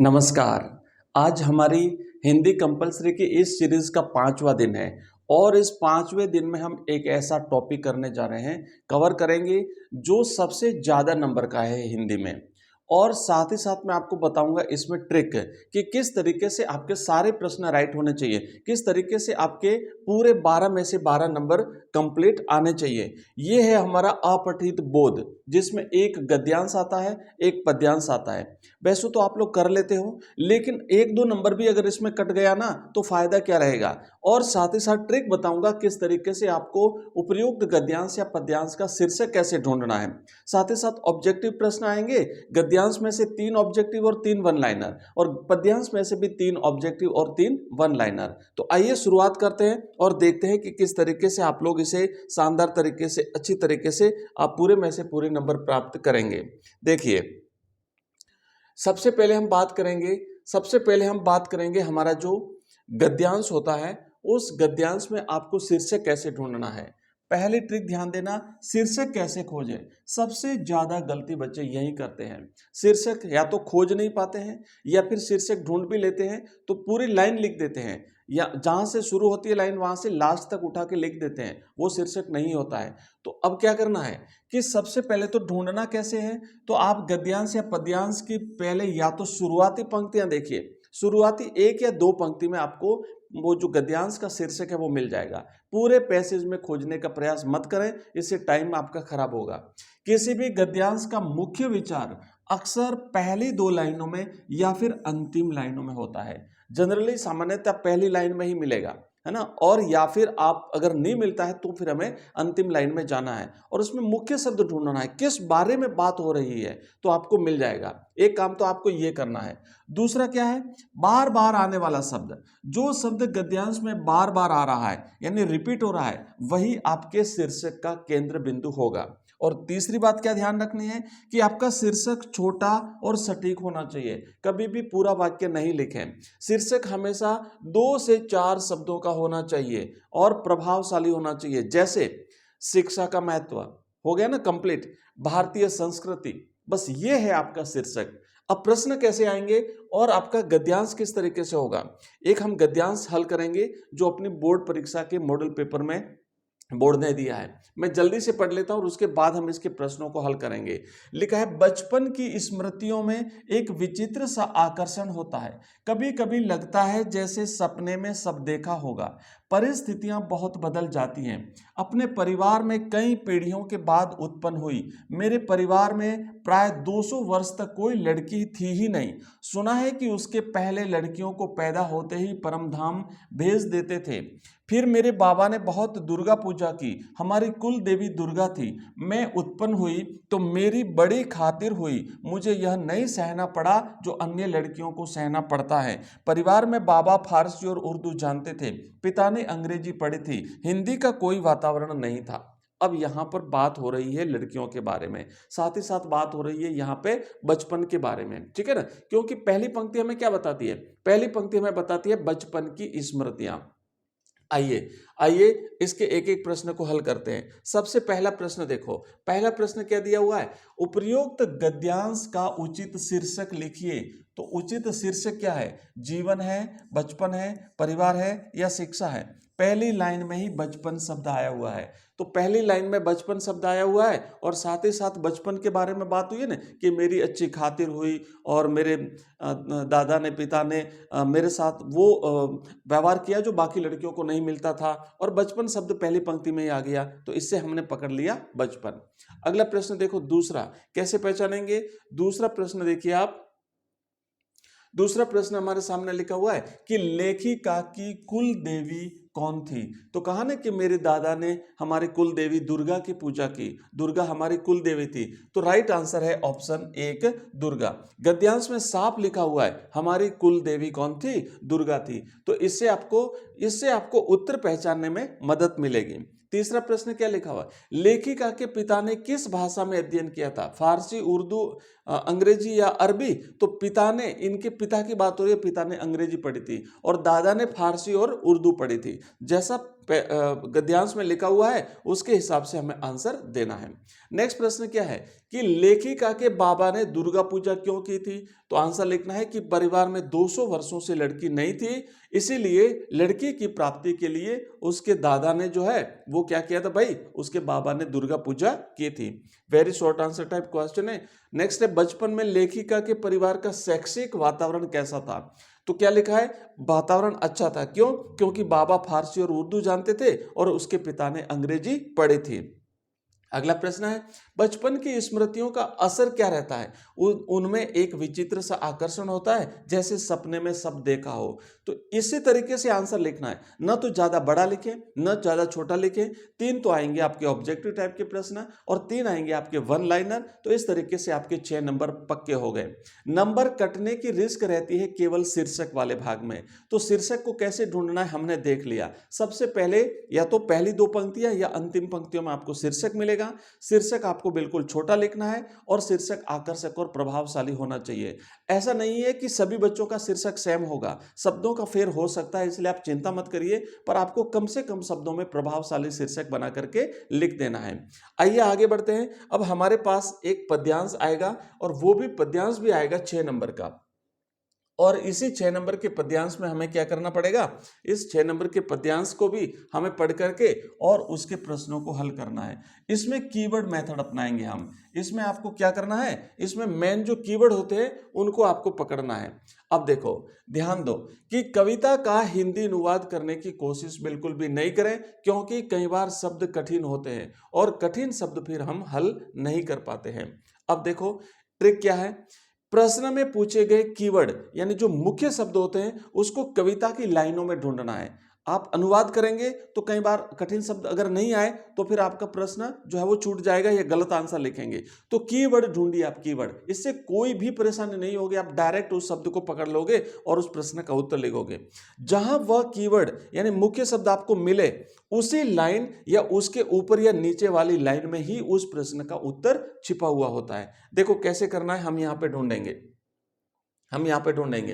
नमस्कार। आज हमारी हिंदी कंपलसरी की इस सीरीज का 5वां दिन है और इस 5वें दिन में हम एक ऐसा टॉपिक करने जा रहे हैं, कवर करेंगे जो सबसे ज़्यादा नंबर का है हिंदी में। और साथ ही साथ मैं आपको बताऊंगा इसमें ट्रिक कि किस तरीके से आपके सारे प्रश्न राइट होने चाहिए, किस तरीके से आपके पूरे 12 में से 12 नंबर कंप्लीट आने चाहिए। ये है हमारा अपठित बोध, जिसमें एक गद्यांश आता है, एक पद्यांश आता है। वैसे तो आप लोग कर लेते हो, लेकिन एक दो नंबर भी अगर इसमें कट गया ना तो फायदा क्या रहेगा। और साथ ही साथ ट्रिक बताऊंगा किस तरीके से आपको उपयुक्त गद्यांश या पद्यांश का शीर्षक कैसे ढूंढना है। साथ ही साथ ऑब्जेक्टिव प्रश्न आएंगे, गद्यांश में से 3 ऑब्जेक्टिव और 3 वन लाइनर, और पद्यांश में से भी 3 ऑब्जेक्टिव और 3 वन लाइनर। तो आइए शुरुआत करते हैं और देखते हैं कि किस तरीके से आप लोग इसे शानदार तरीके से, अच्छी तरीके से आप पूरे में से पूरे नंबर प्राप्त करेंगे। देखिए, सबसे पहले हम बात करेंगे हमारा जो गद्यांश होता है, उस गद्यांश में आपको शीर्षक कैसे ढूंढना है। पहली ट्रिक ध्यान देना, शीर्षक कैसे खोजें। सबसे ज्यादा गलती बच्चे यही करते हैं, शीर्षक या तो खोज नहीं पाते हैं या फिर शीर्षक ढूंढ भी लेते हैं तो पूरी लाइन लिख देते हैं, या जहां से शुरू होती है लाइन वहां से लास्ट तक उठा के लिख देते हैं, वो शीर्षक नहीं होता है। तो अब क्या करना है कि सबसे पहले तो ढूंढना कैसे है, तो आप गद्यांश या पद्यांश की पहले या तो शुरुआती पंक्तियां देखिए, शुरुआती 1 या 2 पंक्ति में आपको वो जो गद्यांश का शीर्षक है वो मिल जाएगा। पूरे पैसेज में खोजने का प्रयास मत करें, इससे टाइम आपका खराब होगा। किसी भी गद्यांश का मुख्य विचार अक्सर पहली 2 लाइनों में या फिर अंतिम लाइनों में होता है। जनरली सामान्यतः पहली लाइन में ही मिलेगा, है ना। और या फिर आप अगर नहीं मिलता है तो फिर हमें अंतिम लाइन में जाना है और उसमें मुख्य शब्द ढूंढना है, किस बारे में बात हो रही है, तो आपको मिल जाएगा। एक काम तो आपको ये करना है। दूसरा क्या है, बार बार आने वाला शब्द, जो शब्द गद्यांश में बार बार आ रहा है यानी रिपीट हो रहा है, वही आपके शीर्षक का केंद्र बिंदु होगा। और तीसरी बात क्या ध्यान रखनी है कि आपका शीर्षक छोटा और सटीक होना चाहिए। कभी भी पूरा वाक्य नहीं लिखें। शीर्षक हमेशा 2 से 4 शब्दों का होना चाहिए और प्रभावशाली होना चाहिए। जैसे शिक्षा का महत्व हो गया ना कंप्लीट, भारतीय संस्कृति, बस ये है आपका शीर्षक। अब प्रश्न कैसे आएंगे और आपका गद्यांश किस तरीके से होगा। एक हम गद्यांश हल करेंगे जो अपनी बोर्ड परीक्षा के मॉडल पेपर में बोर्ड ने दिया है। मैं जल्दी से पढ़ लेता हूं और उसके बाद हम इसके प्रश्नों को हल करेंगे। लिखा है, बचपन की स्मृतियों में एक विचित्र सा आकर्षण होता है। कभी कभी लगता है जैसे सपने में सब देखा होगा। परिस्थितियां बहुत बदल जाती हैं। अपने परिवार में कई पीढ़ियों के बाद उत्पन्न हुई। मेरे परिवार में प्राय 200 वर्ष तक कोई लड़की थी ही नहीं। सुना है कि उसके पहले लड़कियों को पैदा होते ही परमधाम भेज देते थे। फिर मेरे बाबा ने बहुत दुर्गा पूजा की। हमारी कुल देवी दुर्गा थी। मैं उत्पन्न हुई तो मेरी बड़ी खातिर हुई। मुझे यह नहीं सहना पड़ा जो अन्य लड़कियों को सहना पड़ता है। परिवार में बाबा फारसी और उर्दू जानते थे, पिता ने अंग्रेजी पढ़ी थी, हिंदी का कोई वातावरण नहीं था। अब यहाँ पर बात हो रही है लड़कियों के बारे में, साथ ही साथ बात हो रही है यहाँ पे बचपन के बारे में, ठीक है ना। क्योंकि पहली पंक्ति हमें क्या बताती है, पहली पंक्ति हमें बताती है बचपन की स्मृतियां। आइए आइए इसके एक एक प्रश्न को हल करते हैं। सबसे पहला प्रश्न देखो, पहला प्रश्न क्या दिया हुआ है, उपयुक्त गद्यांश का उचित शीर्षक लिखिए। तो उचित शीर्षक क्या है, जीवन है, बचपन है, परिवार है या शिक्षा है। पहली लाइन में ही बचपन शब्द आया हुआ है, तो पहली लाइन में बचपन शब्द आया हुआ है और साथ ही साथ बचपन के बारे में बात हुई है ना कि मेरी अच्छी खातिर हुई और मेरे दादा ने, पिता ने मेरे साथ वो व्यवहार किया जो बाकी लड़कियों को नहीं मिलता था, और बचपन शब्द पहली पंक्ति में ही आ गया, तो इससे हमने पकड़ लिया बचपन। अगला प्रश्न देखो, दूसरा कैसे पहचानेंगे। दूसरा प्रश्न देखिए आप, दूसरा प्रश्न हमारे सामने लिखा हुआ है कि लेखिका की कुल देवी कौन थी। तो कहा ना कि मेरे दादा ने हमारी कुल देवी दुर्गा की पूजा की, दुर्गा हमारी कुल देवी थी। तो राइट आंसर है ऑप्शन 1 दुर्गा। गद्यांश में साफ लिखा हुआ है हमारी कुल देवी कौन थी, दुर्गा थी। तो इससे आपको उत्तर पहचानने में मदद मिलेगी। तीसरा प्रश्न क्या लिखा हुआ है, लेखिका के पिता ने किस भाषा में अध्ययन किया था, फारसी, उर्दू, अंग्रेजी या अरबी। तो पिता ने, इनके पिता की बात हो रही है, पिता ने अंग्रेजी पढ़ी थी और दादा ने फारसी और उर्दू पढ़ी थी। जैसा गद्यांश में लिखा हुआ है उसके हिसाब से हमें आंसर देना है। नेक्स्ट प्रश्न क्या है कि लेखिका के बाबा ने दुर्गा पूजा क्यों की थी? तो आंसर लिखना है कि परिवार में 200 वर्षों से लड़की नहीं थी, इसीलिए लड़की की प्राप्ति के लिए उसके दादा ने जो है वो क्या किया था भाई, उसके बाबा ने दुर्गा पूजा की थी। Very short answer type question है। नेक्स्ट है, बचपन में लेखिका के परिवार का शैक्षिक वातावरण कैसा था? तो क्या लिखा है, वातावरण अच्छा था। क्यों? क्योंकि बाबा फारसी और उर्दू जानते थे और उसके पिता ने अंग्रेजी पढ़ी थी। अगला प्रश्न है, बचपन की स्मृतियों का असर क्या रहता है? उनमें एक विचित्र सा आकर्षण होता है, जैसे सपने में सब देखा हो। तो इसी तरीके से आंसर लिखना है, न तो ज्यादा बड़ा लिखें न ज्यादा छोटा लिखें। 3 तो आएंगे आपके ऑब्जेक्टिव टाइप के प्रश्न और 3 आएंगे आपके वन लाइनर। तो इस तरीके से आपके 6 नंबर पक्के हो गए। नंबर कटने की रिस्क रहती है केवल शीर्षक वाले भाग में। तो शीर्षक को कैसे ढूंढना है हमने देख लिया। सबसे पहले या तो पहली 2 पंक्तियां या अंतिम पंक्तियों में आपको शीर्षक मिलेगा। शीर्षक आपको बिल्कुल छोटा लिखना है और शीर्षक आकर्षक और प्रभावशाली होना चाहिए। ऐसा नहीं है कि सभी बच्चों का शीर्षक सेम होगा, शब्दों का फेर हो सकता है, इसलिए आप चिंता मत करिए, पर आपको कम से कम शब्दों में प्रभावशाली शीर्षक बना करके लिख देना है। आइए आगे बढ़ते हैं। अब हमारे पास एक पद्यांश आएगा और वो भी पद्यांश भी आएगा 6 नंबर का। और इसी 6 नंबर के पद्यांश में हमें क्या करना पड़ेगा, इस 6 नंबर के पद्यांश को भी हमें पढ़ करके और उसके प्रश्नों को हल करना है। इसमें कीवर्ड मेथड अपनाएंगे हम। इसमें आपको क्या करना है, इसमें मेन जो कीवर्ड होते हैं उनको आपको पकड़ना है। अब देखो, ध्यान दो कि कविता का हिंदी अनुवाद करने की कोशिश बिल्कुल भी नहीं करें, क्योंकि कई बार शब्द कठिन होते हैं और कठिन शब्द फिर हम हल नहीं कर पाते हैं। अब देखो ट्रिक क्या है, प्रश्न में पूछे गए कीवर्ड यानी जो मुख्य शब्द होते हैं उसको कविता की लाइनों में ढूंढना है। आप अनुवाद करेंगे तो कई बार कठिन शब्द अगर नहीं आए तो फिर आपका प्रश्न जो है वो छूट जाएगा या गलत आंसर लिखेंगे। तो कीवर्ड ढूंढिए आप, कीवर्ड, इससे कोई भी परेशानी नहीं होगी। आप डायरेक्ट उस शब्द को पकड़ लोगे और उस प्रश्न का उत्तर लिखोगे। जहां वह कीवर्ड यानी मुख्य शब्द आपको मिले उसी लाइन या उसके ऊपर या नीचे वाली लाइन में ही उस प्रश्न का उत्तर छिपा हुआ होता है। देखो कैसे करना है, हम यहां पे ढूंढेंगे।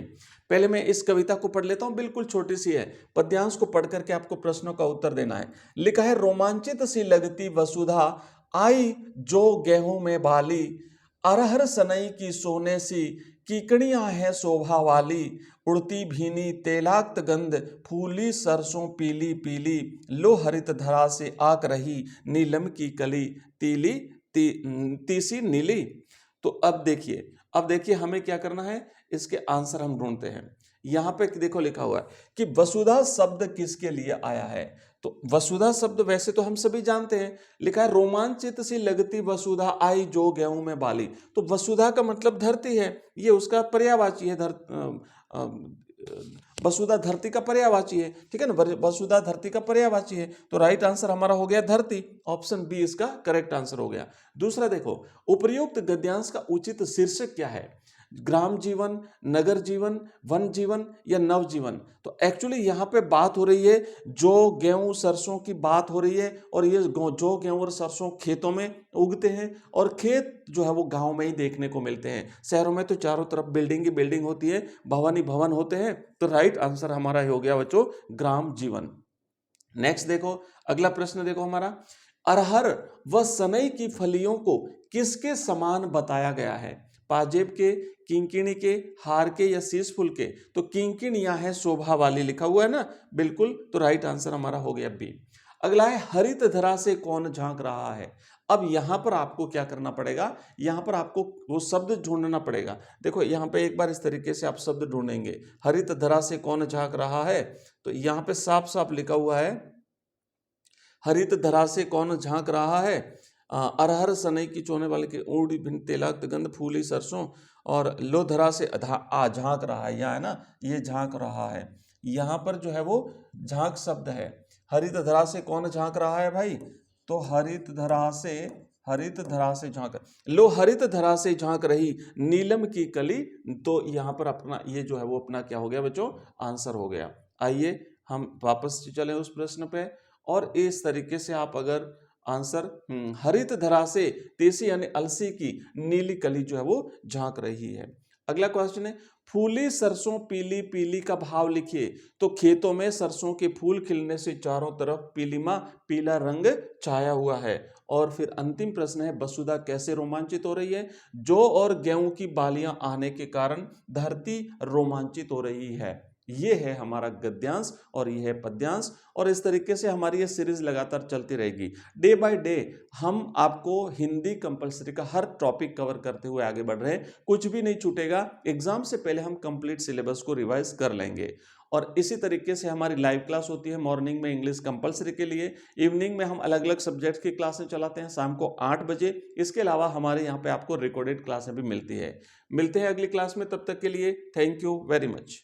पहले मैं इस कविता को पढ़ लेता हूं, बिल्कुल छोटी सी है। पद्यांश को पढ़ करके आपको प्रश्नों का उत्तर देना है। लिखा है, रोमांचित सी लगती वसुधा आई जो गेहूं में बाली, अरहर सनई की सोने सी कीकड़ियां हैं शोभा वाली, उड़ती भीनी तेलाक्त गंध फूली सरसों पीली पीली, लो हरित धरा से आक रही नीलम की कली, तीसी नीली। तो अब देखिए हमें क्या करना है, इसके आंसर हम ढूंढते हैं। यहां पे देखो लिखा हुआ है कि वसुधा शब्द किसके लिए आया है। तो वसुधा शब्द वैसे तो हम सभी जानते हैं, लिखा है रोमांचित सी लगती वसुधा आई जो गेहूं में बाली। तो वसुधा का मतलब धरती है, ये उसका पर्यायवाची है। वसुधा धरती का पर्यायवाची है, ठीक है ना, वसुधा धरती का पर्यायवाची है। तो राइट आंसर हमारा हो गया धरती, ऑप्शन बी इसका करेक्ट आंसर हो गया। दूसरा देखो, उपर्युक्त गद्यांश का उचित शीर्षक क्या है, ग्राम जीवन, नगर जीवन, वन जीवन या नव जीवन। तो एक्चुअली यहाँ पे बात हो रही है जो गेहूं सरसों की बात हो रही है, और ये जो गेहूं और सरसों खेतों में उगते हैं और खेत जो है वो गांव में ही देखने को मिलते हैं। शहरों में तो चारों तरफ बिल्डिंग ही बिल्डिंग होती है, भवन ही भवन होते हैं। तो राइट आंसर हमारा हो गया बच्चों ग्राम जीवन। नेक्स्ट देखो, अगला प्रश्न देखो हमारा, अरहर व सनई की फलियों को किसके समान बताया गया है, पाजेब के, किंकिणी के, हार के या शीश फूल के। तो किंकिणियां है शोभा वाली, लिखा हुआ है ना, बिल्कुल। तो राइट आंसर हमारा हो गया बी। अगला है, हरित धरा से कौन झांक रहा है। अब यहां पर आपको क्या करना पड़ेगा, यहां पर आपको वो शब्द ढूंढना पड़ेगा। देखो यहां पे एक बार इस तरीके से आप शब्द ढूंढेंगे, हरित धरा से कौन झांक रहा है। तो यहां पे साफ साफ लिखा हुआ है, हरित धरा से कौन झांक रहा है, अरहर सनई की चोने वाले की ऊड़ी भिन्न तेलाक्त गंध फूली सरसों, और लो धरा से झांक रहा है, यहाँ है ना, ये झांक रहा है। यहाँ पर जो है वो झांक शब्द है। हरित धरा से कौन झांक रहा है भाई, तो हरित धरा से झांक, लो हरित धरा से झांक रही नीलम की कली। तो यहाँ पर अपना ये जो है वो अपना क्या हो गया बच्चों, आंसर हो गया। आइए हम वापस चले उस प्रश्न पे, और इस तरीके से आप अगर आंसर, हरित धरा से तेसी यानी अलसी की नीली कली जो है वो झांक रही है। अगला क्वेश्चन है, फूली सरसों पीली पीली का भाव लिखिए। तो खेतों में सरसों के फूल खिलने से चारों तरफ पीलीमा पीला रंग छाया हुआ है। और फिर अंतिम प्रश्न है, वसुधा कैसे रोमांचित हो रही है? जौ और गेहूं की बालियां आने के कारण धरती रोमांचित हो रही है। ये है हमारा गद्यांश और ये है पद्यांश, और इस तरीके से हमारी ये सीरीज लगातार चलती रहेगी। डे बाय डे हम आपको हिंदी कंपलसरी का हर टॉपिक कवर करते हुए आगे बढ़ रहे हैं, कुछ भी नहीं छूटेगा। एग्जाम से पहले हम कंप्लीट सिलेबस को रिवाइज कर लेंगे। और इसी तरीके से हमारी लाइव क्लास होती है मॉर्निंग में इंग्लिश कंपलसरी के लिए, इवनिंग में हम अलग अलग सब्जेक्ट्स की क्लासें चलाते हैं शाम को 8 बजे। इसके अलावा हमारे यहाँ पे आपको रिकॉर्डेड क्लासें भी मिलती है। मिलते हैं अगली क्लास में, तब तक के लिए थैंक यू वेरी मच।